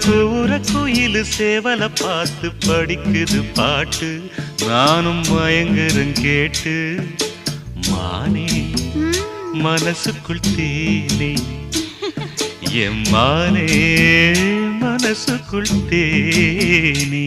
கூற குயிலு சேவல பார்த்து படிக்குது பாட்டு நானும் மயங்குறேன் கேட்டு மானே மனசுக்குள் தேனே எம்மானே மனசுக்குள் தேனே